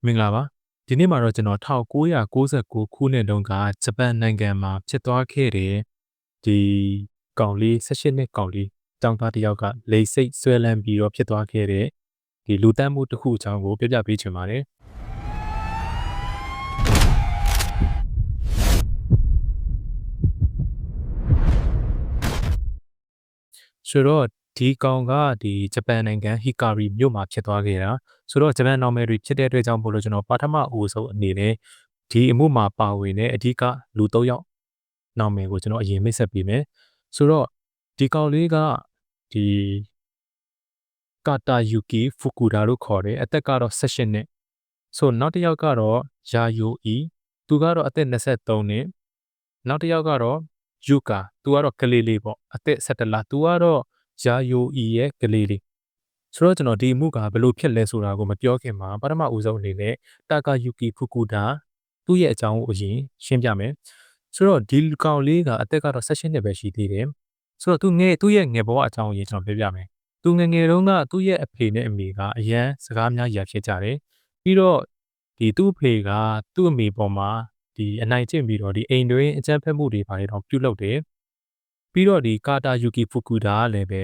မင်္ဂလာပါဒီနေ့မှာတော့ကျွန်တော်1999ခုနှစ်တုန်းကဂျပန်နိုင်ငံမှာဖြစ်သွားခဲ့တဲ့ဒီကောင်လေး18နှစ်ကောင်လေးတောင်သားတစ်ယောက်ကလိတ်စိတ်ဆွဲလန်းပြီးတော့ဖြစ်သွားခဲ့တဲ့ဒီလူတန်းမှုတစ်ခုအကြောင်းကိုပြပြပေးချင်ပါတယ်ဆိုတော့ဒီကောင်ကဒီဂျပန်နိုင်ငံဟီကာရီမြို့မှာဖြစ်သွားခဲ့တာဆိုတော့ဂျပန်နာမည်တွေဖြစ်တဲ့အတွက်ကြောင့်မို့လို့ကျွန်တော်ပထမအဦးဆုံးအနေနဲ့ဒီအမှုမှာပါဝင်တဲ့အဓိကလူ၃ယောက်နာမည်ကိုကျွန်တော်အရင်မိတ်ဆက်ပေးမယ်ဆိုတော့ဒီကောင်လေးကဒီကာတာယူကီဖူကူဒါလို့ခေါ်တယ်အသက်ကတော့18နှစ်ဆိုနောက်တစ်ယောက်ကတော့ယာယိုအီသူကတော့အသက်23နှစ်နောက်တစ်ယောက်ကတော့ယူကာသူကတော့ကလေးလေးပေါ့အသက်17လသူကတော့ယာယိုအီရဲ့ကလေးလေးဆိုတော့ကျွန်တော်ဒီအမှုကဘယ်လိုဖြစ်လဲဆိုတာကိုမပြောခင်မှာပထမဦးဆုံးအနေနဲ့တာကာယူကီဖူကူဒါသူ့ရဲ့အကြောင်းကိုအရင်ရှင်းပြမယ်ဆိုတော့ဒီကောင်လေးကအသက်ကတော့18နှစ်ပဲရှိသေးတယ်ဆိုတော့သူ့ရဲ့ငယ်ဘဝအကြောင်းကိုကျွန်တော်ပြောပြမယ်သူငယ်ငယ်တုန်းကသူ့ရဲ့အဖေနဲ့အမေကအရန်စကားများရဖြစ်ကြတယ်ပြီးတော့ဒီသူ့အဖေကသူ့အမေပေါ်မှာဒီအနိုင်ကျင့်ပြီးတော့ဒီအိမ်တွင်းအကြမ်းဖက်မှုတွေဘာတွေတော့ပြုလုပ်တယ်ပြီးတော့ဒီကာတာယူကီဖူကူဒါကလည်းပ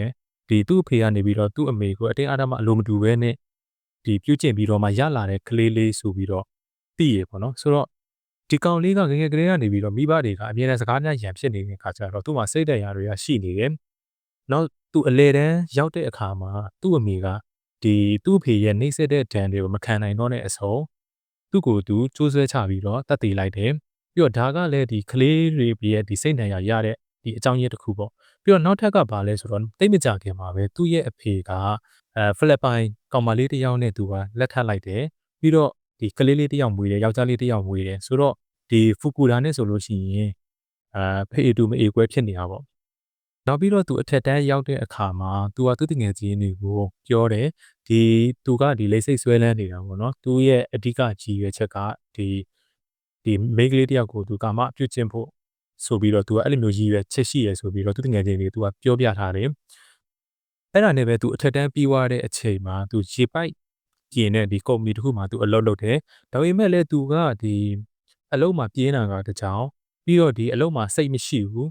ဲဒီသူ့အဖေကနေပြီးတော့သူ့အမေကိုအတင်းအဓမ္မအလိုမတူဘဲနဲ့ဒီပြုကျင့်ပြီးတော့မှရလာတဲ့ကလေးလေးဆိုပြီးတော့သိရပေါ့နော်ဆိုတော့ဒီကောင်လေးကငငယ်ကလေးကနေပြီးတော့မိဘတွေကအမြဲတမ်းစကားများရံဖြစ်နေတဲ့ခါကျတော့သူ့မှာစိတ်တရားတွေကရှိနေတယ်နောက်သူအလေတန်းရောက်တဲ့အခါမှာသူ့အမေကဒီသူ့အဖေရဲ့နှိမ့်ဆက်တဲ့ဒဏ်တွေကိုမခံနိုင်တော့တဲ့အဆုံးသူ့ကိုယ်သူကျိုးဆွဲချပြီးတော့တတ်သိလိုက်တယ်ပြီးတော့ဒါကလည်းဒီကလေးတွေရဲ့ဒီစိတ်တရားရတဲ့ဒီအကြောင်းရင်းတစ်ခုပေါ့ပြီးတော့နောက်ထပ်ကဘာလဲဆိုတော့တိတ်မကြခင်မှာပဲသူ့ရဲ့အဖေကဖိလစ်ပိုင်ကောင်မလေးတစ်ယောက်နဲ့သူကလက်ထပ်လိုက်တယ်ပြီးတော့ဒီကလေးလေးတစ်ယောက်မွေးတယ်ယောက်ျားလေးတစ်ယောက်မွေးတယ်ဆိုတော့ဒီဖူကူဒါနဲ့ဆိုလို့ရှိရင်ဖေးတူမအေကွဲဖြစ်နေတာပေါ့နောက်ပြီးတော့သူအထက်တန်းရောက်တဲ့အခါမှာသူကသူ့တငယ်ချင်းတွေကိုပြောတယ်ဒီသူကဒီလိတ်စိတ်ဆွဲလန်းနေတာပေါ့နော်သူရဲ့အဓိကကြီးရွယ်ချက်ကဒီမိန်းကလေးတစ်ယောက်ကိုသူကာမပြုကျင့်ဖို့ဆိုပြီးတော့သူကအဲ့လိုမျိုးကြီးရွယ်ချက်ရှိရဆိုပြီးတော့သူတငယ်ချင်းတွေသူကပြောပြထားတယ်အဲ့ဒါနဲ့ပဲသူအထက်တန်းပြီးွားတဲ့အချိန်မှာသူရေပိုက်ကျင်တဲ့ဒီကုမ္ပဏီတစ်ခုမှာသူအလုပ်လုပ်တယ်ဒါပေမဲ့လည်းသူကဒီအလုပ်မှာပြင်းတာကတကြောင်ပြီးတော့ဒီအလုပ်မှာစိတ်မရှိဘူး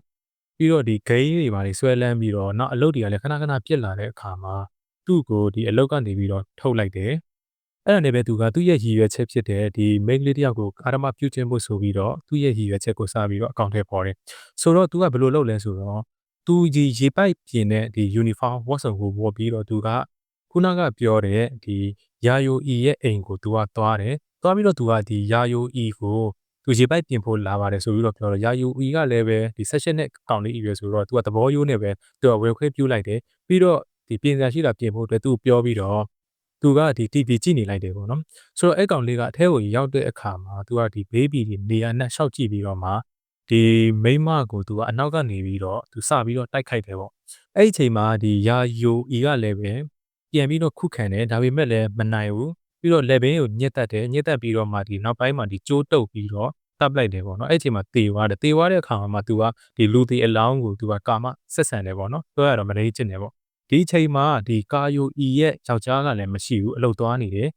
ပြီးတော့ဒီဂိမ်းတွေပါတွေဆွဲလန်းပြီးတော့နောက်အလုပ်တွေကလည်းခဏခဏပြစ်လာတဲ့အခါမှာသူ့ကိုဒီအလုပ်ကနေပြီးတော့ထုတ်လိုက်တယ်အဲ့ဒါနဲ့ပဲသူကသူ့ရဲ့ရည်ရွယ်ချက်ဖြစ်တဲ့ဒီမိန်းကလေးတစ်ယောက်ကိုအာရမပြုကျင့်ဖို့ဆိုပြီးတော့သူ့ရဲ့ရည်ရွယ်ချက်ကိုစပြီးတော့အကောင့်ထဲပေါ်တယ်ဆိုတော့သူကဘယ်လိုလုပ်လဲဆိုတော့သူဒီရေပိုက်ပြင်တဲ့ဒီ uniform ဝတ်စုံကိုဝတ်ပြီးတော့သူကခုနကပြောတဲ့ဒီယာယိုအီရဲ့အိမ်ကိုသူကသွားတယ်သွားပြီးတော့သူကဒီယာယိုအီကိုသူရေပိုက်ပြင်ဖို့လာပါတယ်ဆိုပြီးတော့ပြောတော့ယာယိုအီကလည်းပဲဒီ session နဲ့ကောင်လေးအရွယ်ဆိုတော့သူကသဘောရိုးနဲ့ပဲသူကဝင်ခွင့်ပြုလိုက်တယ်ပြီးတော့ဒီပြင်စရာရှိတာပြင်ဖို့အတွက်သူပြောပြီးတော့သူကဒီ TV ကြည့်နေလိုက်တယ်ပေါ့နော်ဆိုတော့အဲ့ကောင်လေးကအထဲကိုရောက်တဲ့အခါမှာသူကဒီ baby တွေနေရာနဲ့ရှောက်ကြည့်ပြီးတော့မှဒီမိန်းမကိုသူကအနောက်ကနေပြီးတော့သူစပြီးတော့တိုက်ခိုက်တယ်ပေါ့အဲ့ဒီအချိန်မှာဒီယာယိုအီကလည်းပဲပြန်ပြီးတော့ခုခံတယ်ဒါပေမဲ့လည်းမနိုင်ဘူးပြီးတော့လက်ဘင်းကိုညှက်တက်တယ်ညှက်တက်ပြီးတော့မှဒီနောက်ပိုင်းမှာဒီကျိုးတုပ်ပြီးတော့တပ်လိုက်တယ်ပေါ့နော်အဲ့အချိန်မှာတေသွားတယ်တေသွားတဲ့အခါမှာ तू ကဒီလူတီအလောင်းကို तू ကကာမဆက်ဆံတယ်ပေါ့နော်ပြောရတော့မလေးကျင့်တယ်ပေါ့ဒီအချိန်မှာဒီကာယိုအီရဲ့ယောက်ျားကလည်းမရှိဘူးအလုတ်သွားနေတယ်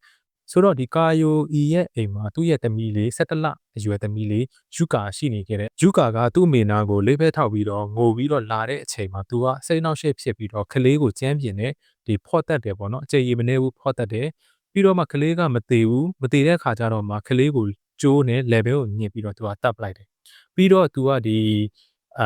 ဆိုတော့ဒီကာယိုအီရဲ့အိမ်မှာသူ့ရဲ့သမီးလေး17လအရွယ်သမီးလေးယူကာရှိနေခဲ့တယ်ယူကာကသူ့အမေနာကိုလေးဖက်ထောက်ပြီးတော့ငိုပြီးတော့လာတဲ့အချိန်မှာ तू ကစိတ်နှောက်ရှက်ဖြစ်ပြီးတော့ကလေးကိုကြမ်းပြင်နဲ့ဒီဖော့တက်တယ်ပေါ့နော်အကျေရည်မနေဘူးဖော့တက်တယ်ပြီးတော့မှကလေးကမသေးဘူးမသေးတဲ့ခါကျတော့မှကလေးကိုကျိုးနဲ့ level ကိုညှစ်ပြီးတော့ तू ကတပ်ပလိုက်တယ်ပြီးတော့ तू ကဒီအ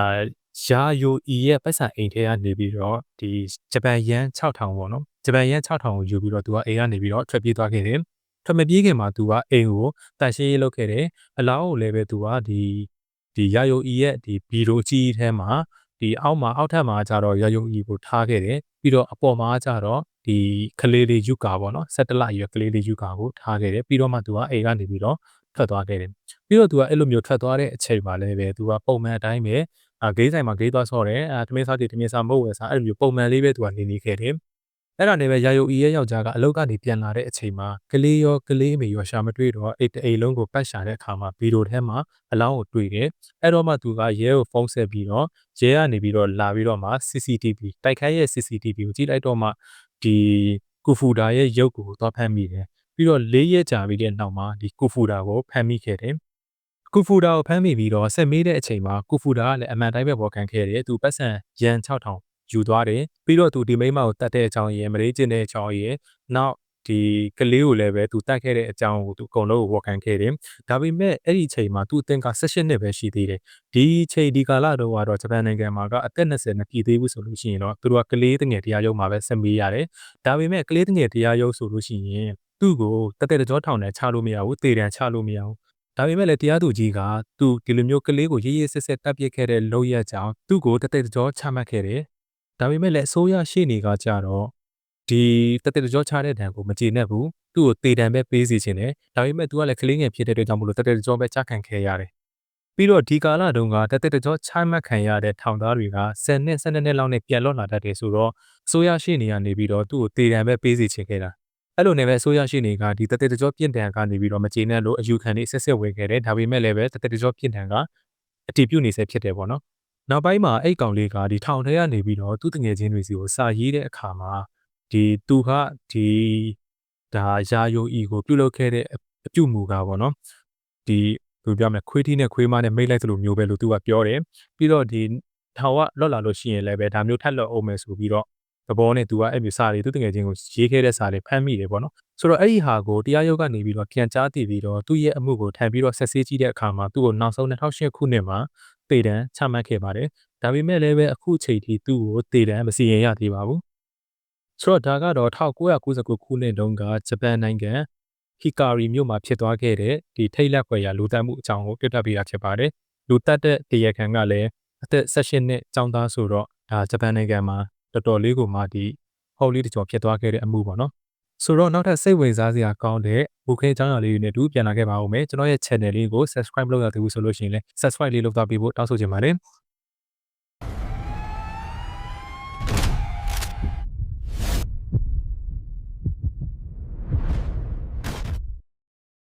ာယာယိုအီရဲ့ပတ်စံအိမ်ထဲကနေပြီးတော့ဒီဂျပန်ယန်6000ပေါ့နော်ဂျပန်ယန်6000ကိုယူပြီးတော့ तू ကအိမ်ကနေပြီးတော့ထွက်ပြေးသွားခဲ့တယ်ထွက်မပြေးခင်မှာ तू ကအိမ်ကိုတန်ရှင်းရေးလုပ်ခဲ့တယ်အလောင်းကိုလည်းပဲ तू ကဒီယာယိုအီရဲ့ဒီဘီရိုကြီးထဲမှာဒီအောက်ထပ်မှာကျတော့ယာယုံအီကိုထားခဲ့တယ်ပြီးတော့အပေါ်မှာကျတော့ဒီကလေးလေးယူကာပေါ့နော်17လအရွယ်ကလေးလေးယူကာကိုထားခဲ့တယ်ပြီးတော့မှ तू ကအိမ်ကနေပြီးတော့ထွက်သွားခဲ့တယ်ပြီးတော့ तू ကအဲ့လိုမျိုးထွက်သွားတဲ့အချိန်မှာလည်းပဲ तू ကပုံမှန်အတိုင်းပဲဂိမ်းဆိုင်မှာဂိမ်းသွားဆော့တယ်တမင်းစားတီတမင်းစားမဟုတ်ဝယ်စားအဲ့လိုမျိုးပုံမှန်လေးပဲ तू ကနေခဲ့တယ်အဲ့ဒါနဲ့ပဲယာယိုအီရဲ့ယောက်ျားကအလုပ်ကနေပြန်လာတဲ့အချိန်မှာကလေးရောကလေးအမေရောရှာမတွေ့တော့အိမ်လုံးကိုပတ်ရှာတဲ့အခါမှာဗီဒီယိုထဲမှာအလောင်းကိုတွေ့တယ်အဲ့တော့မှ तू ကရဲကိုဖုန်းဆက်ပြီးတော့ရဲကနေပြီးတော့လာပြီးတော့မှ CCTV တိုက်ခိုက်ရဲ့ CCTV ကိုကြည့်လိုက်တော့မှဒီကူဖူဒါရဲ့ရုပ်ကိုသွားဖမ်းမိတယ် ပြီးတော့၄ရက်ကြာပြီးတဲ့နောက်မှာဒီကူဖူဒါကိုဖမ်းမိခဲ့တယ်ကူဖူဒါကိုဖမ်းမိပြီးတော့ဆက်မေးတဲ့အချိန်မှာကူဖူဒါကလည်းအမှန်တိုင်းပဲပေါ်ခံခဲ့တယ်သူပတ်စံရန်6000ယူသွားတယ်ပြီးတော့သူဒီမိမကိုတတ်တဲ့အကြောင်းရယ်မလေးကျင်တဲ့အကြောင်းရယ်နောက်ဒီကလေးကိုလည်းပဲသူတတ်ခဲ့တဲ့အကြောင်းကိုသူအကုန်လုံးကိုဝေါ်ခံခဲ့တယ်ဒါပေမဲ့အဲ့ဒီအချိန်မှာသူအသင်က18နှစ်ပဲရှိသေးတယ်ဒီချိန်ဒီကာလတော့ဂျပန်နိုင်ငံမှာကအသက်20မပြည့်သေးဘူးဆိုလို့ရှိရင်တော့သူတို့ကကလေးတငယ်တရားရုံးမှာပဲဆက်မေးရတယ်ဒါပေမဲ့ကလေးတငယ်တရားရုံးဆိုလို့ရှိရင်သူ့ကိုတက်တဲ့ကြောထောင်နဲ့ချလို့မရဘူးတေတံချလို့မရဘူးဒါပေမဲ့လည်းတရားသူကြီးကသူဒီလိုမျိုးကလေးကိုရေးရေးဆက်ဆက်တပ်ပစ်ခဲ့တဲ့လောက်ရကြောင်းသူ့ကိုတက်တဲ့ကြောချမှတ်ခဲ့တယ်ဒါပေမဲ့လည်းအစိုးရရှေ့နေကကြတော့ဒီတက်တဲ့ကြောချတဲ့တံကိုမကျေနပ်ဘူးသူ့ကိုတေတံပဲပေးစီခြင်းတယ်ဒါပေမဲ့သူကလည်းကလေးငယ်ဖြစ်တဲ့အတွက်ကြောင့်မလို့တက်တဲ့ကြောပဲချခံခဲ့ရတယ်ပြီးတော့ဒီကာလတုန်းကတက်တဲ့ကြောချမှတ်ခံရတဲ့ထောင်သားတွေက10နှစ်12နှစ်လောက်နဲ့ပြန်လွတ်လာတတ်တယ်ဆိုတော့အစိုးရရှေ့နေကနေပြီးတော့သူ့ကိုတေတံပဲပေးစီခြင်းခဲ့တာအဲ့လိုနဲ့ပဲအစိုးရရှိနေကဒီတသက်တကြောပြင့်တန်ကနေပြီးတော့မကျေနပ်လို့အယူခံနေဆက်ဆက်ဝင်ခဲ့တယ်ဒါပေမဲ့လည်းပဲတသက်တကြောပြင့်တန်ကအတည်ပြုနေဆဲဖြစ်တယ်ပေါ့နော်နောက်ပိုင်းမှာအဲ့ကောင်လေးကဒီထောင်ထဲကနေပြီးတော့သူ့တငယ်ချင်းတွေစီကိုစာရေးတဲ့အခါမှာဒီသူကဒီဒါယာယိုအီကိုပြုလုပ်ခဲ့တဲ့အပြုမူကပေါ့နော်ဒီသူပြောမယ်ခွေးထီးနဲ့ခွေးမနဲ့မိတ်လိုက်သလိုမျိုးပဲလို့သူကပြောတယ်ပြီးတော့ဒီထောင်ကလွတ်လာလို့ရှိရင်လည်းပဲဒါမျိုးထပ်လွတ်အောင်မယ်ဆိုပြီးတော့သဘောနဲ့သူကအဲ့မျိုးစာတွေသူတငယ်ချင်းကိုရေးခဲ့တဲ့စာတွေဖမ်းမိတယ်ပေါ့နော်ဆိုတော့အဲ့ဒီဟာကိုတရားရုံးကနေပြီးတော့ပြန်ကြားတည်ပြီးတော့သူ့ရဲ့အမှုကိုထပ်ပြီးတော့ဆက်ဆေးကြည့်တဲ့အခါမှာသူ့ကိုနောက်ဆုံး2008ခုနှစ်မှာတေတံချမှတ်ခဲ့ပါတယ်ဒါပေမဲ့လည်းပဲအခုချိန်ထိသူ့ကိုတေတံမစီရင်ရသေးပါဘူးဆိုတော့ဒါကတော့1999ခုနှစ်တုန်းကဂျပန်နိုင်ငံဟီကာရီမြို့မှာဖြစ်သွားခဲ့တဲ့ဒီထိတ်လန့်ဖွယ်ရာလူသတ်မှုအကြောင်းကိုပြသပေးတာဖြစ်ပါတယ်လူသတ်တဲ့တရားခံကလည်းအသက်18နှစ်ကျောင်းသားဆိုတော့ဒါဂျပန်နိုင်ငံမှာတော်တော်လေးကိုမှဒီဟော်လီတကြောဖြစ်သွားခဲ့တဲ့အမှုပေါ့နော်ဆိုတော့နောက်ထပ်စိတ်ဝင်စားစရာကောင်းတဲ့ဘူခဲအကြောင်းအရာလေးတွေနဲ့တူပြန်လာခဲ့ပါဦးမယ်ကျွန်တော်ရဲ့ channel လေးကို subscribe လုပ်ရသေးဘူးဆိုလို့ရှိရင်လည်း subscribe လေးလုပ်သွားပေးဖို့တောင်းဆိုချင်ပါတယ်